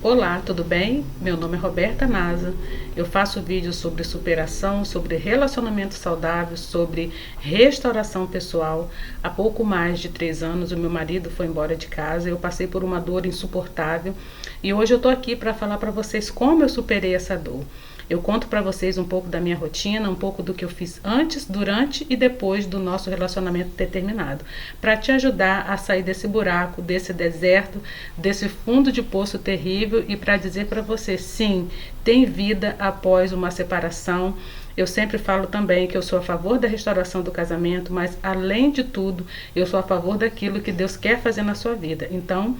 Olá, tudo bem? Meu nome é Roberta Nasa. Eu faço vídeos sobre superação, sobre relacionamento saudável, sobre restauração pessoal. Há pouco mais de 3 anos, o meu marido foi embora de casa. Eu passei por uma dor insuportável e hoje eu estou aqui para falar para vocês como eu superei essa dor. Eu conto para vocês um pouco da minha rotina, um pouco do que eu fiz antes, durante e depois do nosso relacionamento ter terminado, para te ajudar a sair desse buraco, desse deserto, desse fundo de poço terrível e para dizer para você, sim, tem vida após uma separação. Eu sempre falo também que eu sou a favor da restauração do casamento, mas além de tudo, eu sou a favor daquilo que Deus quer fazer na sua vida. Então,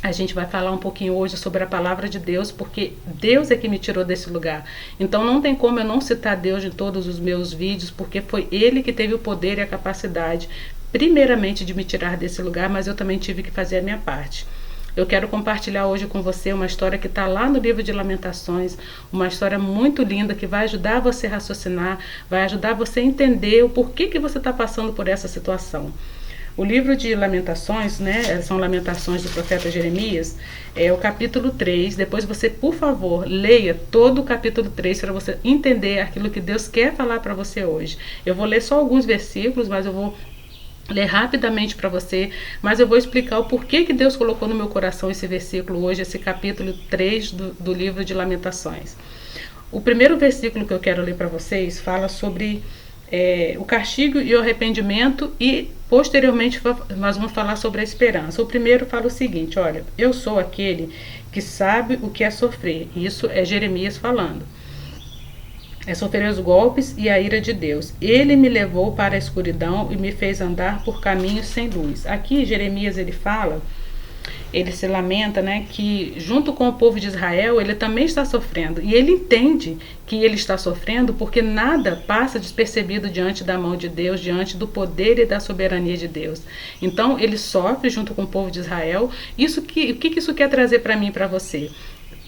a gente vai falar um pouquinho hoje sobre a palavra de Deus, porque Deus é que me tirou desse lugar. Então não tem como eu não citar Deus em todos os meus vídeos, porque foi Ele que teve o poder e a capacidade, primeiramente, de me tirar desse lugar, mas eu também tive que fazer a minha parte. Eu quero compartilhar hoje com você uma história que está lá no livro de Lamentações, uma história muito linda que vai ajudar você a raciocinar, vai ajudar você a entender o porquê que você está passando por essa situação. O livro de Lamentações, são Lamentações do profeta Jeremias, é o capítulo 3. Depois você, por favor, leia todo o capítulo 3 para você entender aquilo que Deus quer falar para você hoje. Eu vou ler só alguns versículos, mas eu vou ler rapidamente para você, mas eu vou explicar o porquê que Deus colocou no meu coração esse versículo hoje, esse capítulo 3 do livro de Lamentações. O primeiro versículo que eu quero ler para vocês fala sobre o castigo e o arrependimento, e posteriormente nós vamos falar sobre a esperança. O primeiro fala o seguinte: olha, eu sou aquele que sabe o que é sofrer. Isso é Jeremias falando. É sofrer os golpes e a ira de Deus. Ele me levou para a escuridão e me fez andar por caminhos sem luz. Aqui Jeremias ele se lamenta, que junto com o povo de Israel, ele também está sofrendo. E ele entende que ele está sofrendo porque nada passa despercebido diante da mão de Deus, diante do poder e da soberania de Deus. Então, ele sofre junto com o povo de Israel. O que isso quer trazer para mim e para você?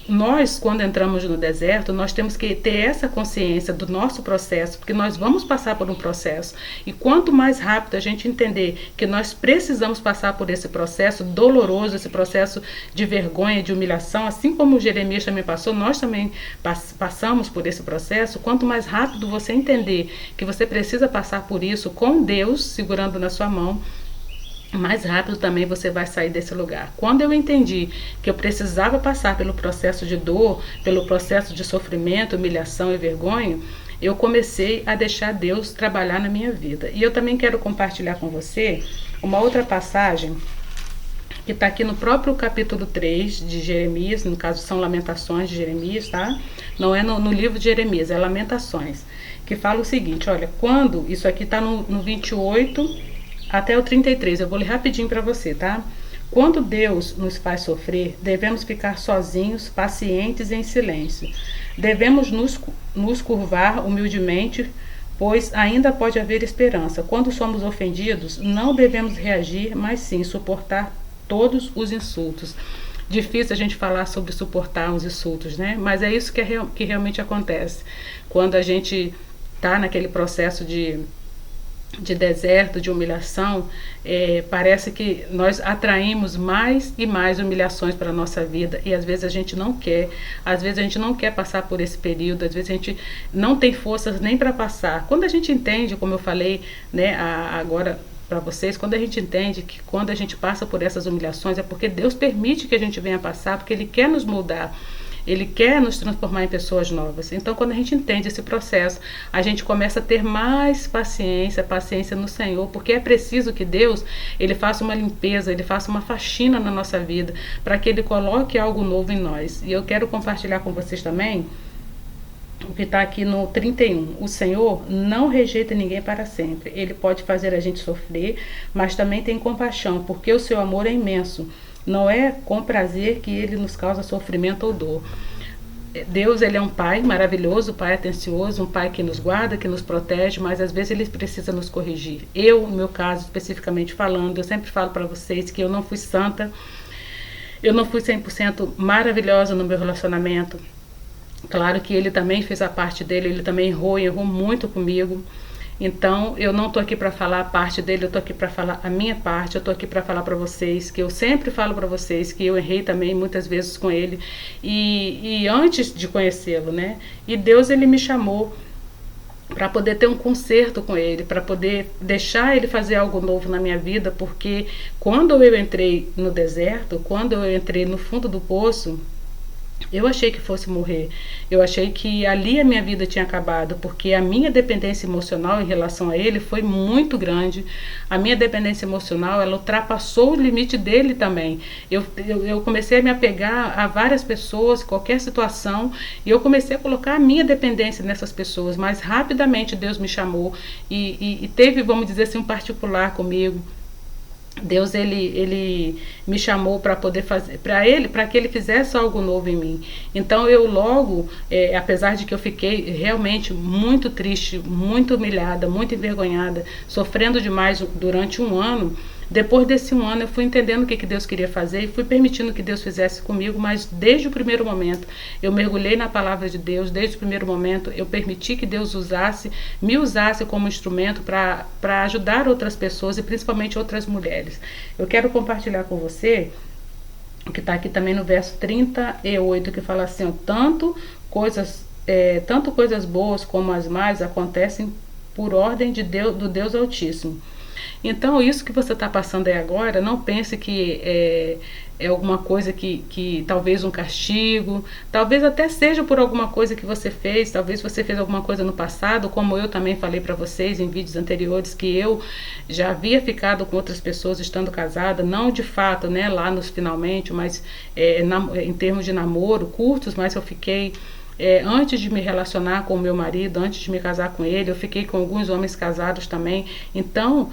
Nós, quando entramos no deserto, nós temos que ter essa consciência do nosso processo, porque nós vamos passar por um processo. E quanto mais rápido a gente entender que nós precisamos passar por esse processo doloroso, esse processo de vergonha, de humilhação, assim como o Jeremias também passou, nós também passamos por esse processo. Quanto mais rápido você entender que você precisa passar por isso com Deus segurando na sua mão, mais rápido também você vai sair desse lugar. Quando eu entendi que eu precisava passar pelo processo de dor, pelo processo de sofrimento, humilhação e vergonha, eu comecei a deixar Deus trabalhar na minha vida. E eu também quero compartilhar com você uma outra passagem que está aqui no próprio capítulo 3 de Jeremias, no caso são Lamentações de Jeremias, tá? Não é no livro de Jeremias, é Lamentações, que fala o seguinte, olha, isso aqui está no 28 até o 33, eu vou ler rapidinho para você, tá? Quando Deus nos faz sofrer, devemos ficar sozinhos, pacientes e em silêncio. Devemos nos curvar humildemente, pois ainda pode haver esperança. Quando somos ofendidos, não devemos reagir, mas sim suportar todos os insultos. Difícil a gente falar sobre suportar os insultos, Mas é isso que realmente acontece. Quando a gente está naquele processo de deserto, de humilhação, parece que nós atraímos mais e mais humilhações para a nossa vida, e às vezes a gente não quer, passar por esse período, às vezes a gente não tem forças nem para passar. Quando a gente entende, como eu falei, agora para vocês, quando a gente entende que quando a gente passa por essas humilhações é porque Deus permite que a gente venha passar, porque Ele quer nos moldar, Ele quer nos transformar em pessoas novas. Então, quando a gente entende esse processo, a gente começa a ter mais paciência no Senhor, porque é preciso que Deus, Ele faça uma limpeza, Ele faça uma faxina na nossa vida, para que Ele coloque algo novo em nós. E eu quero compartilhar com vocês também o que está aqui no 31. O Senhor não rejeita ninguém para sempre. Ele pode fazer a gente sofrer, mas também tem compaixão, porque o seu amor é imenso. Não é com prazer que Ele nos causa sofrimento ou dor. Deus, Ele é um Pai maravilhoso, um Pai atencioso, um Pai que nos guarda, que nos protege, mas às vezes Ele precisa nos corrigir. Eu, no meu caso, especificamente falando, eu sempre falo para vocês que eu não fui santa, eu não fui 100% maravilhosa no meu relacionamento. Claro que Ele também fez a parte dele, Ele também errou muito comigo. Então, eu não estou aqui para falar a parte dele, eu estou aqui para falar a minha parte, eu estou aqui para falar para vocês, que eu sempre falo para vocês, que eu errei também muitas vezes com ele, e antes de conhecê-lo, né? E Deus, ele me chamou para poder ter um conserto com ele, para poder deixar ele fazer algo novo na minha vida, porque quando eu entrei no deserto, quando eu entrei no fundo do poço, eu achei que fosse morrer. Eu achei que ali a minha vida tinha acabado, porque a minha dependência emocional em relação a ele foi muito grande. A minha dependência emocional, ela ultrapassou o limite dele também. Eu comecei a me apegar a várias pessoas, qualquer situação, e eu comecei a colocar a minha dependência nessas pessoas. Mas rapidamente Deus me chamou e teve, vamos dizer assim, um particular comigo. Deus, ele me chamou para poder fazer, para que ele fizesse algo novo em mim. Então eu logo, apesar de que eu fiquei realmente muito triste, muito humilhada, muito envergonhada, sofrendo demais durante um ano, depois desse um ano eu fui entendendo o que Deus queria fazer e fui permitindo que Deus fizesse comigo, mas desde o primeiro momento eu mergulhei na palavra de Deus, desde o primeiro momento eu permiti que Deus me usasse como instrumento para ajudar outras pessoas e principalmente outras mulheres. Eu quero compartilhar com você o que está aqui também no verso 38, que fala assim, ó, tanto coisas boas como as más acontecem por ordem de Deus, do Deus Altíssimo. Então, isso que você está passando aí agora, não pense que é alguma coisa que talvez um castigo, talvez até seja por alguma coisa que você fez, talvez você fez alguma coisa no passado, como eu também falei para vocês em vídeos anteriores, que eu já havia ficado com outras pessoas estando casada, não de fato, né, lá nos finalmente, mas em termos de namoro, curtos, mas eu fiquei. Antes de me relacionar com o meu marido, antes de me casar com ele, eu fiquei com alguns homens casados também. Então,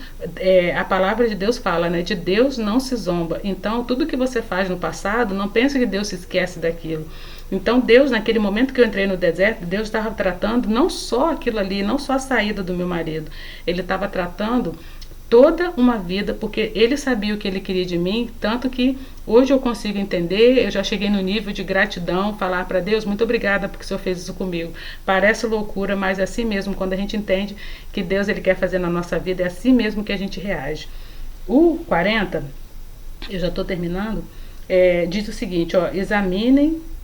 a palavra de Deus fala, né? De Deus não se zomba. Então, tudo que você faz no passado, não pense que Deus se esquece daquilo. Então, Deus, naquele momento que eu entrei no deserto, Deus estava tratando não só aquilo ali, não só a saída do meu marido. Ele estava tratando toda uma vida, porque ele sabia o que ele queria de mim, tanto que hoje eu consigo entender, eu já cheguei no nível de gratidão, falar para Deus, muito obrigada porque o Senhor fez isso comigo. Parece loucura, mas é assim mesmo, quando a gente entende que Deus ele quer fazer na nossa vida, é assim mesmo que a gente reage. O 40, eu já estou terminando, diz o seguinte, ó,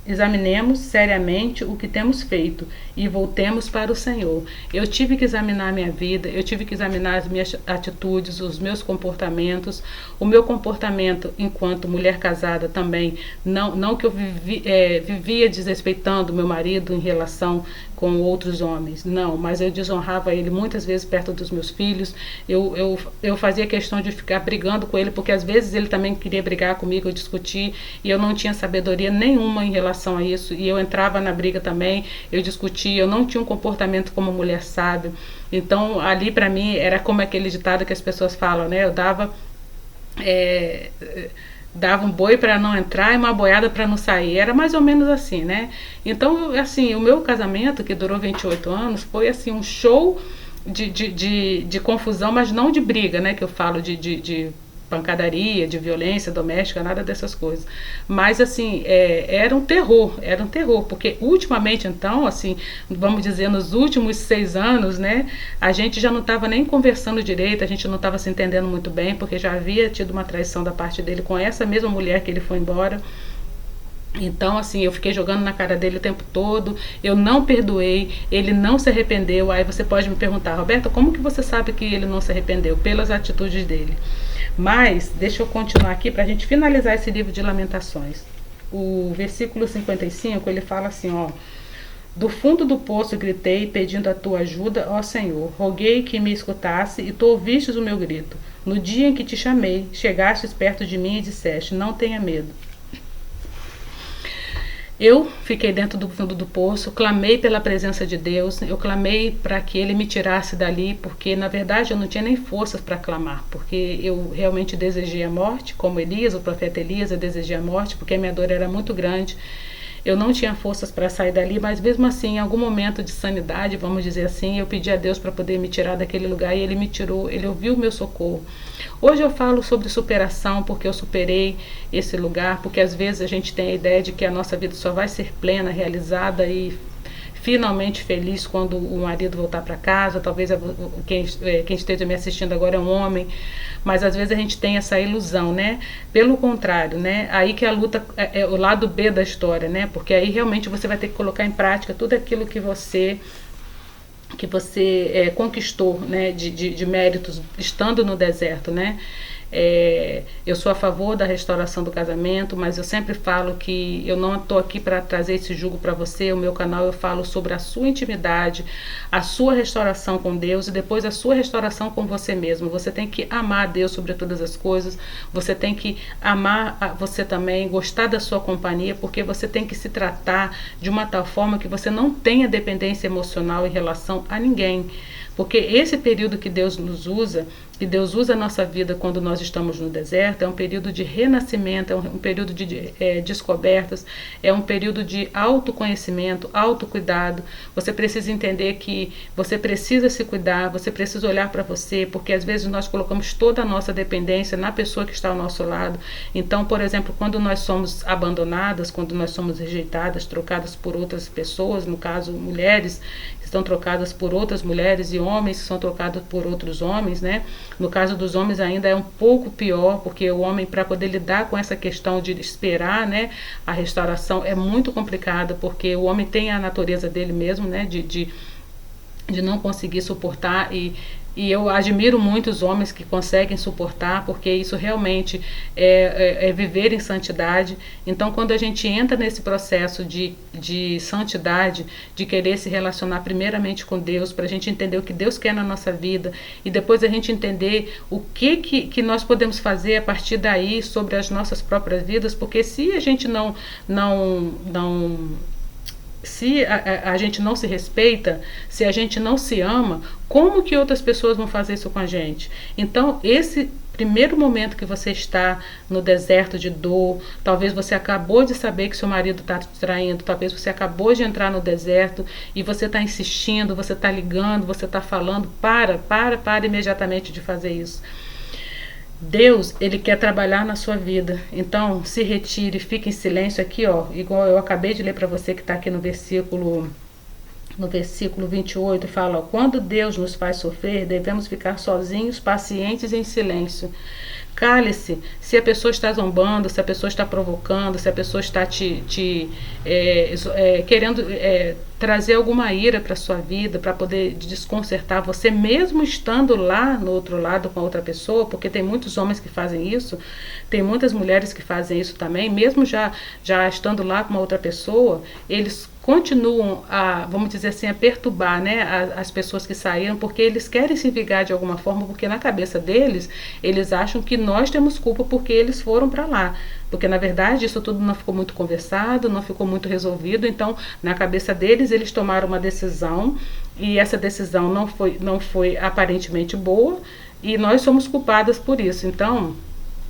examinemos seriamente o que temos feito e voltemos para o Senhor. Eu tive que examinar a minha vida, eu tive que examinar as minhas atitudes, os meus comportamentos, o meu comportamento enquanto mulher casada também, não que eu vivia desrespeitando meu marido em relação com outros homens, não, mas eu desonrava ele muitas vezes perto dos meus filhos, eu fazia questão de ficar brigando com ele, porque às vezes ele também queria brigar comigo, eu discutir, e eu não tinha sabedoria nenhuma em relação a isso, e eu entrava na briga também, eu discutia, eu não tinha um comportamento como mulher sábia. Então ali para mim era como aquele ditado que as pessoas falam, né? Eu dava um boi para não entrar e uma boiada para não sair, era mais ou menos assim, né? Então, assim, o meu casamento, que durou 28 anos, foi assim um show de confusão, mas não de briga, né? Que eu falo de pancadaria, de violência doméstica, nada dessas coisas. Mas, assim, era um terror, porque ultimamente, então, assim, vamos dizer, nos últimos 6 anos, né, a gente já não estava nem conversando direito, a gente não estava se entendendo muito bem, porque já havia tido uma traição da parte dele com essa mesma mulher que ele foi embora. Então, assim, eu fiquei jogando na cara dele o tempo todo, eu não perdoei, ele não se arrependeu. Aí você pode me perguntar, Roberta, como que você sabe que ele não se arrependeu? Pelas atitudes dele. Mas, deixa eu continuar aqui para a gente finalizar esse livro de Lamentações. O versículo 55, ele fala assim, ó: do fundo do poço gritei, pedindo a tua ajuda, ó Senhor. Roguei que me escutasse e tu ouvistes o meu grito. No dia em que te chamei, chegastes perto de mim e disseste, não tenha medo. Eu fiquei dentro do fundo do poço, clamei pela presença de Deus, eu clamei para que Ele me tirasse dali, porque na verdade eu não tinha nem forças para clamar, porque eu realmente desejei a morte, como Elias, o profeta Elias, eu desejei a morte, porque a minha dor era muito grande. Eu não tinha forças para sair dali, mas mesmo assim, em algum momento de sanidade, vamos dizer assim, eu pedi a Deus para poder me tirar daquele lugar e Ele me tirou, Ele ouviu o meu socorro. Hoje eu falo sobre superação, porque eu superei esse lugar, porque às vezes a gente tem a ideia de que a nossa vida só vai ser plena, realizada e finalmente feliz quando o marido voltar para casa. Talvez quem esteja me assistindo agora é um homem, mas às vezes a gente tem essa ilusão, né? Pelo contrário, né? Aí que a luta é o lado B da história, né? Porque aí realmente você vai ter que colocar em prática tudo aquilo que você conquistou, né, de méritos estando no deserto, né? Eu sou a favor da restauração do casamento, mas eu sempre falo que eu não estou aqui para trazer esse jugo para você. O meu canal eu falo sobre a sua intimidade, a sua restauração com Deus e depois a sua restauração com você mesmo. Você tem que amar a Deus sobre todas as coisas, você tem que amar você também, gostar da sua companhia, porque você tem que se tratar de uma tal forma que você não tenha dependência emocional em relação a ninguém. Porque esse período que Deus nos usa, que Deus usa a nossa vida quando nós estamos no deserto, é um período de renascimento, é um período de descobertas, é um período de autoconhecimento, autocuidado. Você precisa entender que você precisa se cuidar, você precisa olhar para você, porque às vezes nós colocamos toda a nossa dependência na pessoa que está ao nosso lado. Então, por exemplo, quando nós somos abandonadas, quando nós somos rejeitadas, trocadas por outras pessoas, no caso mulheres, estão trocadas por outras mulheres e homens que são trocados por outros homens, né? No caso dos homens ainda é um pouco pior, porque o homem, para poder lidar com essa questão de esperar, né, a restauração é muito complicado, porque o homem tem a natureza dele mesmo, né, de não conseguir suportar e eu admiro muito os homens que conseguem suportar, porque isso realmente é viver em santidade. Então, quando a gente entra nesse processo de santidade, de querer se relacionar primeiramente com Deus, para a gente entender o que Deus quer na nossa vida, e depois a gente entender o que nós podemos fazer a partir daí sobre as nossas próprias vidas, porque se a gente se a gente não se respeita, se a gente não se ama, como que outras pessoas vão fazer isso com a gente? Então, esse primeiro momento que você está no deserto de dor, talvez você acabou de saber que seu marido está te traindo, talvez você acabou de entrar no deserto e você está insistindo, você está ligando, você está falando, para imediatamente de fazer isso. Deus, Ele quer trabalhar na sua vida. Então, se retire, fique em silêncio aqui, ó. Igual eu acabei de ler para você que está aqui no versículo 28, fala, ó, quando Deus nos faz sofrer, devemos ficar sozinhos, pacientes em silêncio. Cale-se, se a pessoa está zombando, se a pessoa está provocando, se a pessoa está querendo trazer alguma ira para a sua vida, para poder desconcertar você, mesmo estando lá no outro lado com a outra pessoa, porque tem muitos homens que fazem isso, tem muitas mulheres que fazem isso também, mesmo já estando lá com uma outra pessoa, eles continuam vamos dizer assim, a perturbar, né, as pessoas que saíram, porque eles querem se vingar de alguma forma, porque na cabeça deles, eles acham que nós temos culpa porque eles foram para lá. Porque na verdade isso tudo não ficou muito conversado, não ficou muito resolvido, então na cabeça deles eles tomaram uma decisão e essa decisão não foi aparentemente boa e nós somos culpadas por isso. Então,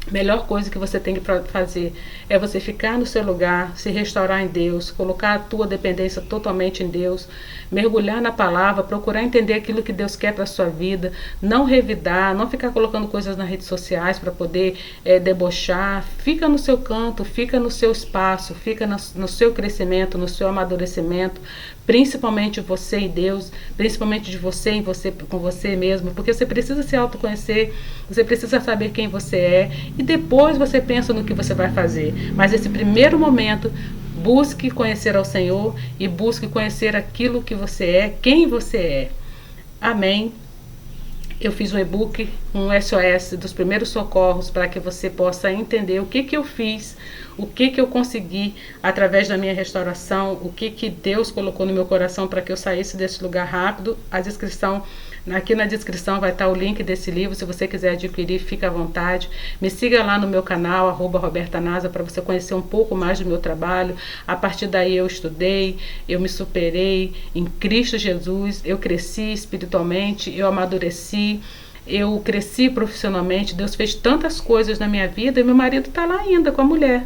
a melhor coisa que você tem que fazer é você ficar no seu lugar, se restaurar em Deus, colocar a tua dependência totalmente em Deus, mergulhar na palavra, procurar entender aquilo que Deus quer para a sua vida, não revidar, não ficar colocando coisas nas redes sociais para poder debochar. Fica no seu canto, fica no seu espaço, fica no seu crescimento, no seu amadurecimento, principalmente você e Deus, principalmente de você em você, com você mesmo, porque você precisa se autoconhecer, você precisa saber quem você é e depois você pensa no que você vai fazer. Mas esse primeiro momento, busque conhecer ao Senhor e busque conhecer aquilo que você é, quem você é. Amém. Eu fiz um e-book, um SOS dos primeiros socorros para que você possa entender o que eu fiz, o que eu consegui através da minha restauração, o que Deus colocou no meu coração para que eu saísse desse lugar rápido. Aqui na descrição vai estar o link desse livro, se você quiser adquirir, fica à vontade. Me siga lá no meu canal, @RobertaNasa, para você conhecer um pouco mais do meu trabalho. A partir daí eu estudei, eu me superei em Cristo Jesus, eu cresci espiritualmente, eu amadureci, eu cresci profissionalmente. Deus fez tantas coisas na minha vida e meu marido está lá ainda com a mulher.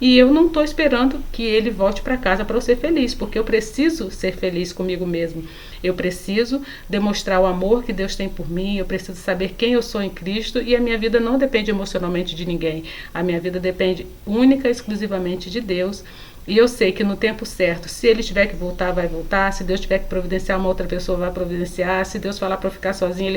E eu não estou esperando que ele volte para casa para eu ser feliz, porque eu preciso ser feliz comigo mesmo. Eu preciso demonstrar o amor que Deus tem por mim, eu preciso saber quem eu sou em Cristo e a minha vida não depende emocionalmente de ninguém. A minha vida depende única e exclusivamente de Deus. E eu sei que no tempo certo, se ele tiver que voltar, vai voltar. Se Deus tiver que providenciar uma outra pessoa, vai providenciar. Se Deus falar para eu ficar sozinha,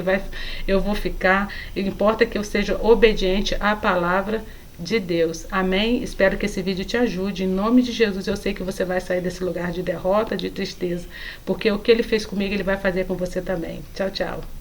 eu vou ficar. Importa que eu seja obediente à palavra de Deus. Amém? Espero que esse vídeo te ajude. Em nome de Jesus, eu sei que você vai sair desse lugar de derrota, de tristeza. Porque o que ele fez comigo, ele vai fazer com você também. Tchau, tchau.